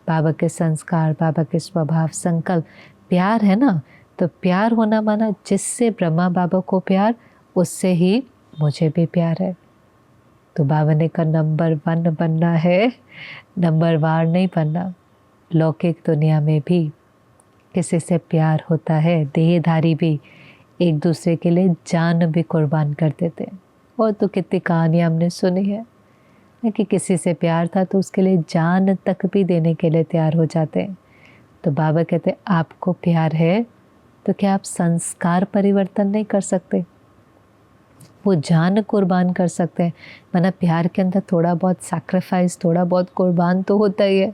बाबा के संस्कार, बाबा के स्वभाव, संकल्प, प्यार है ना। तो प्यार होना माना जिससे ब्रह्मा बाबा को प्यार, उससे ही मुझे भी प्यार है। तो बाबा ने कहा नंबर 1 बनना है, नंबर वार नहीं बनना। लौकिक दुनिया में भी किसी से प्यार होता है, देहधारी भी एक दूसरे के लिए जान भी कुर्बान कर देते हैं। और तो कितनी कहानियाँ हमने सुनी है कि किसी से प्यार था तो उसके लिए जान तक भी देने के लिए तैयार हो जाते हैं। तो बाबा कहते हैं आपको प्यार है तो क्या आप संस्कार परिवर्तन नहीं कर सकते? वो जान कुर्बान कर सकते हैं। वरना प्यार के अंदर थोड़ा बहुत सैक्रिफाइस, थोड़ा बहुत कुर्बान तो होता ही है।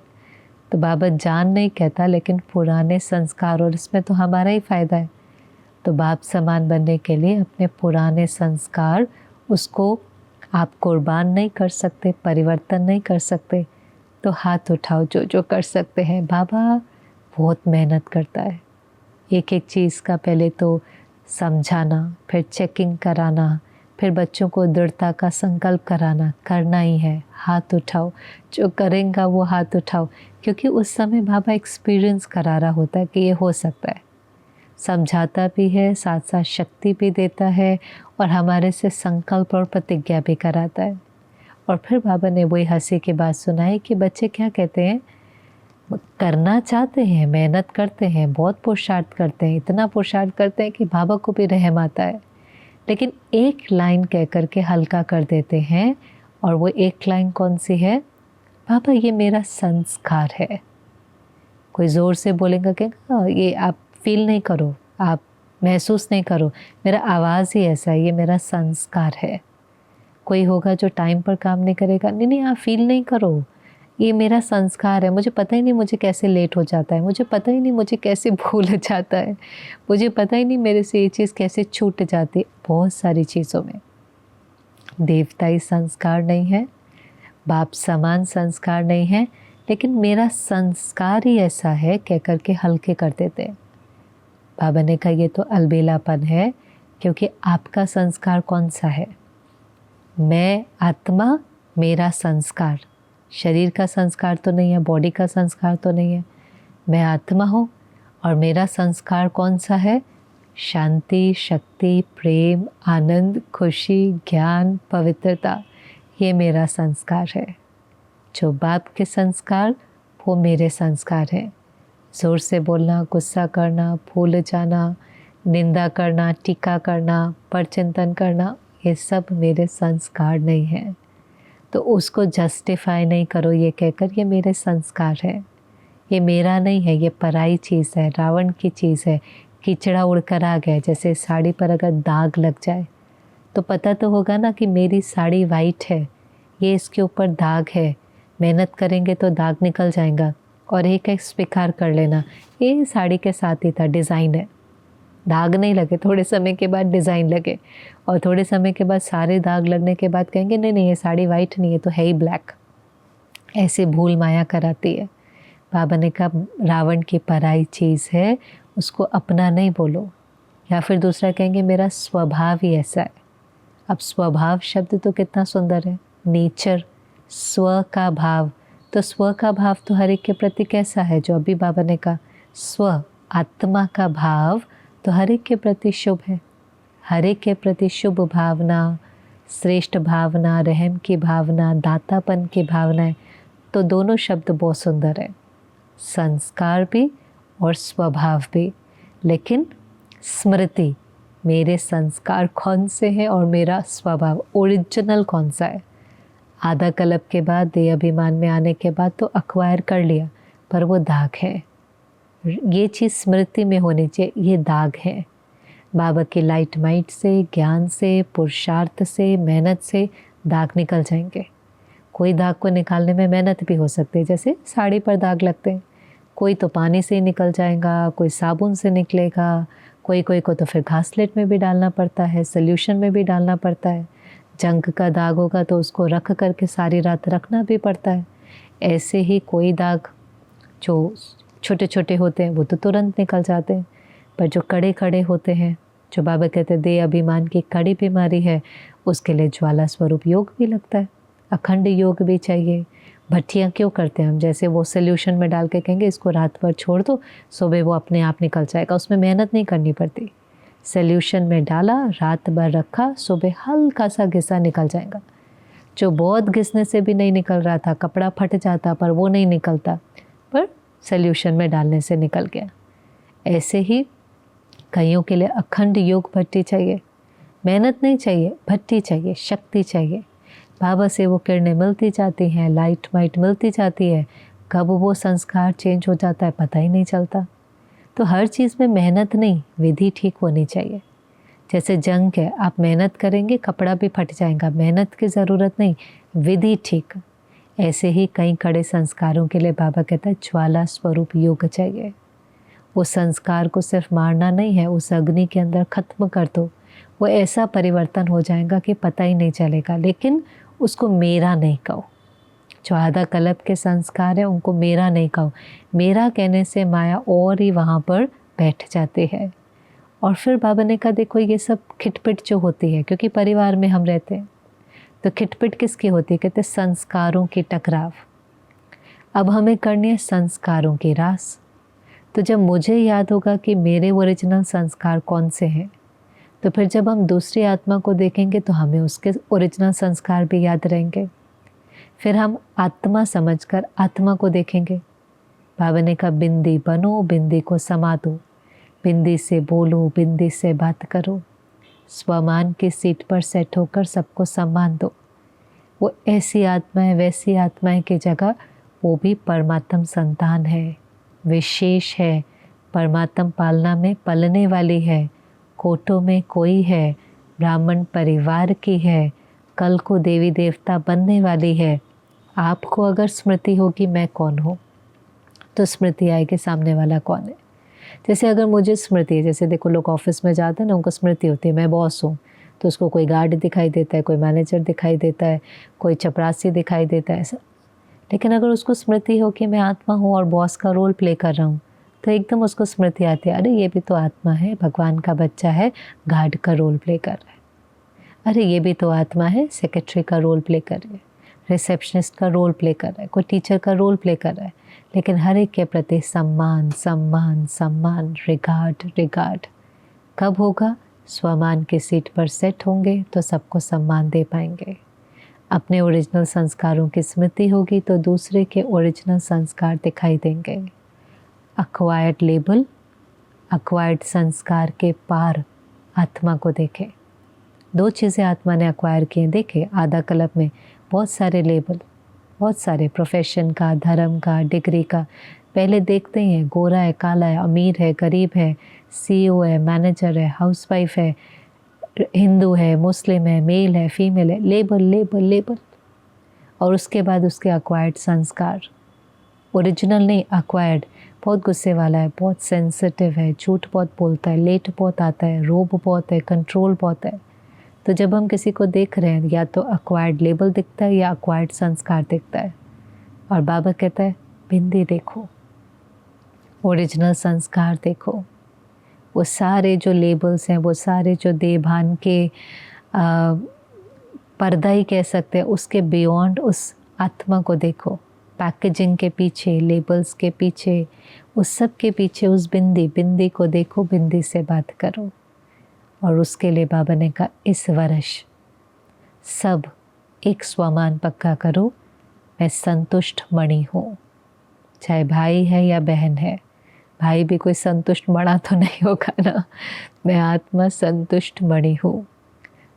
तो बाबा जान नहीं कहता, लेकिन पुराने संस्कार, और इसमें तो हमारा ही फ़ायदा है। तो बाप समान बनने के लिए अपने पुराने संस्कार, उसको आप कुर्बान नहीं कर सकते, परिवर्तन नहीं कर सकते, तो हाथ उठाओ जो जो कर सकते हैं। बाबा बहुत मेहनत करता है। एक एक चीज़ का पहले तो समझाना, फिर चेकिंग कराना, फिर बच्चों को दृढ़ता का संकल्प कराना, करना ही है। हाथ उठाओ, जो करेंगे वो हाथ उठाओ। क्योंकि उस समय बाबा एक्सपीरियंस करा रहा होता है कि ये हो सकता है। समझाता भी है, साथ साथ शक्ति भी देता है, और हमारे से संकल्प और प्रतिज्ञा भी कराता है। और फिर बाबा ने वही हंसी की बात सुनाई कि बच्चे क्या कहते हैं, करना चाहते हैं, मेहनत करते हैं, बहुत पुरुषार्थ करते हैं, इतना पुरुषार्थ करते हैं कि बाबा को भी रहम आता है, लेकिन एक लाइन कह कर के हल्का कर देते हैं। और वो एक लाइन कौन सी है? बाबा ये मेरा संस्कार है। कोई ज़ोर से बोलेगा कि ये आप फील नहीं करो, आप महसूस नहीं करो, मेरा आवाज़ ही ऐसा है, ये मेरा संस्कार है। कोई होगा जो टाइम पर काम नहीं करेगा, नहीं नहीं आप फील नहीं करो, ये मेरा संस्कार है। मुझे पता ही नहीं मुझे कैसे लेट हो जाता है, मुझे पता ही नहीं मुझे कैसे भूल जाता है, मुझे पता ही नहीं मेरे से ये चीज़ कैसे छूट जाती है। बहुत सारी चीज़ों में देवताई संस्कार नहीं है, बाप समान संस्कार नहीं है, लेकिन मेरा संस्कार ही ऐसा है कह कर के हल्के कर देते हैं। बाबा ने कहा ये तो अलबेलापन है, क्योंकि आपका संस्कार कौन सा है? मैं आत्मा, मेरा संस्कार, शरीर का संस्कार तो नहीं है, बॉडी का संस्कार तो नहीं है। मैं आत्मा हूँ और मेरा संस्कार कौन सा है? शांति, शक्ति, प्रेम, आनंद, खुशी, ज्ञान, पवित्रता, ये मेरा संस्कार है। जो बाप के संस्कार वो मेरे संस्कार हैं। ज़ोर से बोलना, गुस्सा करना, भूल जाना, निंदा करना, टीका करना, परचिंतन करना, ये सब मेरे संस्कार नहीं हैं। तो उसको जस्टिफाई नहीं करो ये कहकर ये मेरे संस्कार है, ये मेरा नहीं है, ये पराई चीज़ है, रावण की चीज़ है। कीचड़ा उड़कर आ गया, जैसे साड़ी पर अगर दाग लग जाए तो पता तो होगा ना कि मेरी साड़ी वाइट है, ये इसके ऊपर दाग है, मेहनत करेंगे तो दाग निकल जाएगा। और एक स्वीकार कर लेना ये साड़ी के साथ ही था, डिज़ाइन है, दाग नहीं लगे, थोड़े समय के बाद डिज़ाइन लगे, और थोड़े समय के बाद सारे दाग लगने के बाद कहेंगे नहीं नहीं ये साड़ी वाइट नहीं है, तो है ही ब्लैक। ऐसे भूल माया कराती है। बाबा ने कहा रावण की पराई चीज़ है, उसको अपना नहीं बोलो। या फिर दूसरा कहेंगे मेरा स्वभाव ही ऐसा है। अब स्वभाव शब्द तो कितना सुंदर है, नेचर, स्व का भाव। तो स्व का भाव तो हर एक के प्रति कैसा है? जो अभी बाबा ने कहा स्व, आत्मा का भाव तो हर एक के प्रति शुभ है। हर एक के प्रति शुभ भावना, श्रेष्ठ भावना, रहम की भावना, दातापन की भावना है। तो दोनों शब्द बहुत सुंदर है, संस्कार भी और स्वभाव भी। लेकिन स्मृति, मेरे संस्कार कौन से हैं और मेरा स्वभाव ओरिजिनल कौन सा है? आधा कल्प के बाद, देह अभिमान में आने के बाद तो अक्वायर कर लिया, पर वो दाग है। ये चीज़ स्मृति में होनी चाहिए, ये दाग है। बाबा की लाइट माइट से, ज्ञान से, पुरुषार्थ से, मेहनत से दाग निकल जाएंगे। कोई दाग को निकालने में मेहनत भी हो सकती है, जैसे साड़ी पर दाग लगते हैं। कोई तो पानी से ही निकल जाएगा, कोई साबुन से निकलेगा, कोई को तो फिर घासलेट में भी डालना पड़ता है, सॉल्यूशन में भी डालना पड़ता है। जंग का दाग होगा तो उसको रख करके सारी रात रखना भी पड़ता है। ऐसे ही कोई दाग जो छोटे छोटे होते हैं वो तो तुरंत निकल जाते हैं, पर जो कड़े कड़े होते हैं, जो बाबा कहते हैं देह अभिमान की कड़ी बीमारी है, उसके लिए ज्वाला स्वरूप योग भी लगता है, अखंड योग भी चाहिए। भट्टियाँ क्यों करते हैं हम? जैसे वो सोल्यूशन में डाल के कहेंगे इसको रात भर छोड़ दो, सुबह वो अपने आप निकल जाएगा, उसमें मेहनत नहीं करनी पड़ती। सोल्यूशन में डाला, रात भर रखा, सुबह हल्का सा घिसा निकल जाएगा। जो बहुत घिसने से भी नहीं निकल रहा था, कपड़ा फट जाता पर वो नहीं निकलता, पर सोल्यूशन में डालने से निकल गया। ऐसे ही कईयों के लिए अखंड योग भट्टी चाहिए, मेहनत नहीं चाहिए, भट्टी चाहिए, शक्ति चाहिए। बाबा से वो किरणें मिलती जाती हैं, लाइट वाइट मिलती जाती है, कब वो संस्कार चेंज हो जाता है पता ही नहीं चलता। तो हर चीज़ में मेहनत नहीं, विधि ठीक होनी चाहिए। जैसे जंग है, आप मेहनत करेंगे कपड़ा भी फट जाएगा, मेहनत की ज़रूरत नहीं, विधि ठीक। ऐसे ही कई कड़े संस्कारों के लिए बाबा कहता है ज्वाला स्वरूप योग चाहिए। वो संस्कार को सिर्फ मारना नहीं है, उस अग्नि के अंदर ख़त्म कर दो, वो ऐसा परिवर्तन हो जाएगा कि पता ही नहीं चलेगा। लेकिन उसको मेरा नहीं कहो। जो आधा कल्प के संस्कार है उनको मेरा नहीं कहो। मेरा कहने से माया और ही वहाँ पर बैठ जाती है। और फिर बाबा ने कहा देखो ये सब खिटपिट जो होती है, क्योंकि परिवार में हम रहते हैं, तो खिटपिट किसकी होती है? कहते संस्कारों की टकराव। अब हमें करनी है संस्कारों की रास। तो जब मुझे याद होगा कि मेरे ओरिजिनल संस्कार कौन से हैं, तो फिर जब हम दूसरी आत्मा को देखेंगे तो हमें उसके ओरिजिनल संस्कार भी याद रहेंगे। फिर हम आत्मा समझकर आत्मा को देखेंगे। बाबा ने कहा बिंदी बनो, बिंदी को समा दो, बिंदी से बोलो, बिंदी से बात करो, स्वमान की सीट पर सेट होकर सबको सम्मान दो। वो ऐसी आत्मा है, वैसी आत्माएं की जगह वो भी परमात्म संतान है, विशेष है, परमात्म पालना में पलने वाली है, कोटों में कोई है, ब्राह्मण परिवार की है, कल को देवी देवता बनने वाली है। आपको अगर स्मृति होगी मैं कौन हूँ, तो स्मृति आएगी सामने वाला कौन है। जैसे अगर मुझे स्मृति है, जैसे देखो लोग ऑफिस में जाते हैं ना, उनको स्मृति होती है मैं बॉस हूँ, तो उसको कोई गार्ड दिखाई देता है, कोई मैनेजर दिखाई देता है, कोई चपरासी दिखाई देता है, ऐसा। लेकिन अगर उसको स्मृति हो कि मैं आत्मा हूँ और बॉस का रोल प्ले कर रहा हूँ, तो एकदम उसको स्मृति आती है, अरे ये भी तो आत्मा है, भगवान का बच्चा है, गार्ड का रोल प्ले कर रहा है। अरे ये भी तो आत्मा है, सेक्रेटरी का रोल प्ले कर रही है, रिसेप्शनिस्ट का रोल प्ले कर रहा है, कोई टीचर का रोल प्ले कर रहा है। लेकिन हर एक के प्रति सम्मान सम्मान सम्मान, रिगार्ड रिगार्ड। कब होगा? स्वमान की सीट पर सेट होंगे तो सबको सम्मान दे पाएंगे। अपने ओरिजिनल संस्कारों की स्मृति होगी तो दूसरे के ओरिजिनल संस्कार दिखाई देंगे। अक्वायर्ड लेबल, अक्वायर्ड संस्कार के पार आत्मा को देखें। 2 चीज़ें आत्मा ने अक्वायर की हैं। देखे आधा कल्प में बहुत सारे लेबल, बहुत सारे प्रोफेशन का, धर्म का, डिग्री का। पहले देखते ही हैं, गोरा है, काला है, अमीर है, गरीब है, CEO है, मैनेजर है, हाउसवाइफ है, हिंदू है, मुस्लिम है, मेल है, फीमेल है, लेबल लेबल लेबल। और उसके बाद उसके अक्वायर्ड संस्कार, ओरिजिनल नहीं, अक्वायर्ड। बहुत गुस्से वाला है, बहुत सेंसिटिव है, झूठ बहुत बोलता है, लेट बहुत आता है, रोब बहुत है, कंट्रोल बहुत है। तो जब हम किसी को देख रहे हैं, या तो अक्वायर्ड लेबल दिखता है या अक्वायर्ड संस्कार दिखता है। और बाबा कहता है बिंदी देखो, ओरिजिनल संस्कार देखो। वो सारे जो लेबल्स हैं, वो सारे जो देभान के पर्दा ही कह सकते हैं, उसके बियॉन्ड उस आत्मा को देखो। पैकेजिंग के पीछे, लेबल्स के पीछे, उस सब के पीछे उस बिंदी को देखो, बिंदी से बात करो। और उसके लिए बाबा ने कहा इस वर्ष सब एक स्वमान पक्का करो, मैं संतुष्ट मणि हूँ। चाहे भाई है या बहन है, भाई भी कोई संतुष्ट मणा तो नहीं होगा ना। मैं आत्मा संतुष्ट मणि हूँ।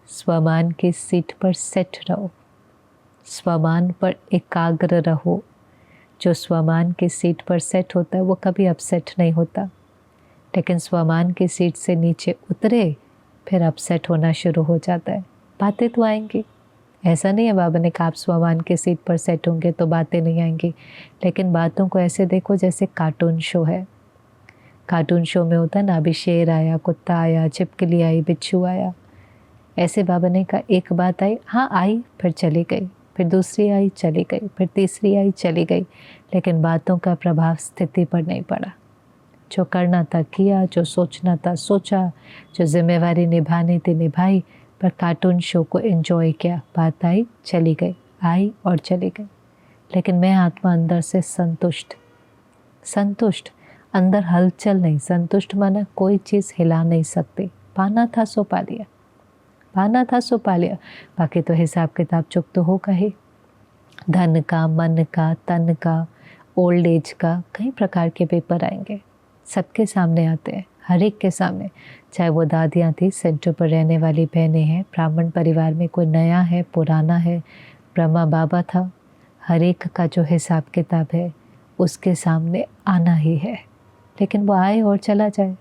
स्वमान की सीट पर सेट रहो, स्वमान पर एकाग्र रहो। जो स्वमान की सीट पर सेट होता है वो कभी अपसेट नहीं होता, लेकिन स्वमान की सीट से नीचे उतरे फिर अपसेट होना शुरू हो जाता है। बातें तो आएंगी, ऐसा नहीं है बाबा ने कहा आप स्वमान की सीट पर सेट होंगे तो बातें नहीं आएंगी। लेकिन बातों को ऐसे देखो जैसे कार्टून शो है। कार्टून शो में होता है ना, अभी शेर आया, कुत्ता आया, छिपकली आई, बिच्छू आया। ऐसे बाबा ने कहा एक बात आई, हाँ आई, फिर चली गई, फिर दूसरी आई, चली गई, फिर तीसरी आई, चली गई, लेकिन बातों का प्रभाव स्थिति पर नहीं पड़ा। जो करना था किया, जो सोचना था सोचा, जो जिम्मेवारी निभानी थी निभाई, पर कार्टून शो को एंजॉय किया। बात आई, चली गई, आई और चली गई। लेकिन मैं आत्मा अंदर से संतुष्ट, संतुष्ट, अंदर हलचल नहीं। संतुष्ट माना कोई चीज़ हिला नहीं सकती। पाना था सो पा लिया, पाना था सो पा लिया। बाकी तो हिसाब किताब चुक तो होगा ही। धन का, मन का, तन का, ओल्ड एज का, कई प्रकार के पेपर आएंगे, सबके सामने आते हैं, हर एक के सामने। चाहे वो दादियाँ थी, सेंटर पर रहने वाली बहनें हैं, ब्राह्मण परिवार में कोई नया है, पुराना है, ब्रह्मा बाबा था, हर एक का जो हिसाब किताब है उसके सामने आना ही है। लेकिन वो आए और चला जाए।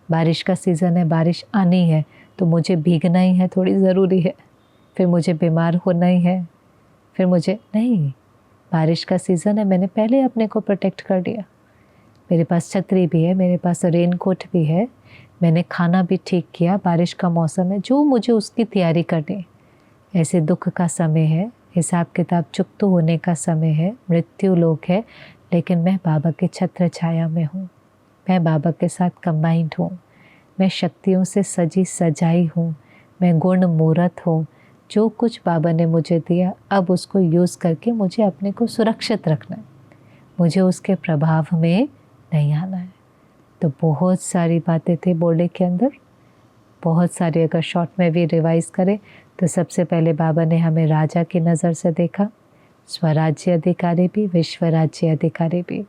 बारिश का सीज़न है, बारिश आनी है तो मुझे भीगना ही है, थोड़ी ज़रूरी है। फिर मुझे बीमार होना ही है, फिर मुझे नहीं, बारिश का सीज़न है, मैंने पहले अपने को प्रोटेक्ट कर लिया। मेरे पास छतरी भी है, मेरे पास रेनकोट भी है, मैंने खाना भी ठीक किया। बारिश का मौसम है, जो मुझे उसकी तैयारी करनी। ऐसे दुख का समय है, हिसाब किताब चुकत होने का समय है, मृत्यु लोक है, लेकिन मैं बाबा के छत्र छाया में हूँ। मैं बाबा के साथ कंबाइंड हूँ। मैं शक्तियों से सजी सजाई हूँ। मैं गुण मूर्त हूँ। जो कुछ बाबा ने मुझे दिया, अब उसको यूज़ करके मुझे अपने को सुरक्षित रखना है। मुझे उसके प्रभाव में नहीं आना है। तो बहुत सारी बातें थी बोर्डे के अंदर, बहुत सारी। अगर शॉर्ट में भी रिवाइज़ करें तो सबसे पहले बाबा ने हमें राजा की नज़र से देखा, स्वराज्य अधिकारी भी, विश्व राज्य अधिकारी भी।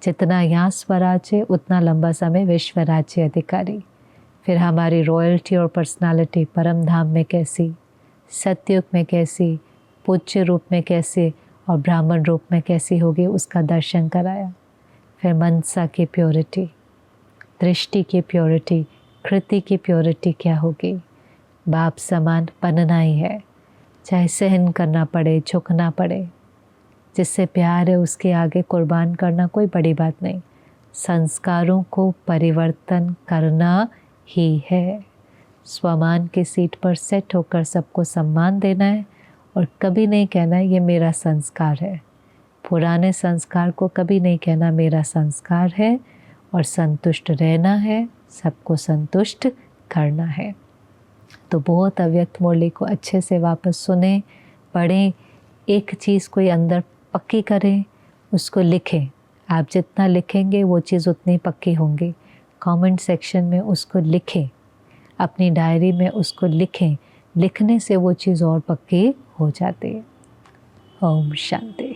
जितना यहाँ स्वराज्य उतना लंबा समय विश्व राज्य अधिकारी। फिर हमारी रॉयल्टी और पर्सनालिटी परम धाम में कैसी, सत्युग में कैसी, पूज्य रूप में कैसे और ब्राह्मण रूप में कैसी होगी, उसका दर्शन कराया। फिर मनसा की प्योरिटी, दृष्टि की प्योरिटी, कृति की प्योरिटी क्या होगी। बाप समान बनना ही है, चाहे सहन करना पड़े, झुकना पड़े। जिससे प्यार है उसके आगे कुर्बान करना कोई बड़ी बात नहीं। संस्कारों को परिवर्तन करना ही है। स्वमान की सीट पर सेट होकर सबको सम्मान देना है और कभी नहीं कहना ये मेरा संस्कार है। पुराने संस्कार को कभी नहीं कहना मेरा संस्कार है, और संतुष्ट रहना है, सबको संतुष्ट करना है। तो बहुत अव्यक्त मुरली को अच्छे से वापस सुने, पढ़ें, एक चीज़ कोई अंदर पक्की करें, उसको लिखें। आप जितना लिखेंगे वो चीज़ उतनी पक्की होंगी। कमेंट सेक्शन में उसको लिखें, अपनी डायरी में उसको लिखें। लिखने से वो चीज़ और पक्की हो जाती है। ओम शांति।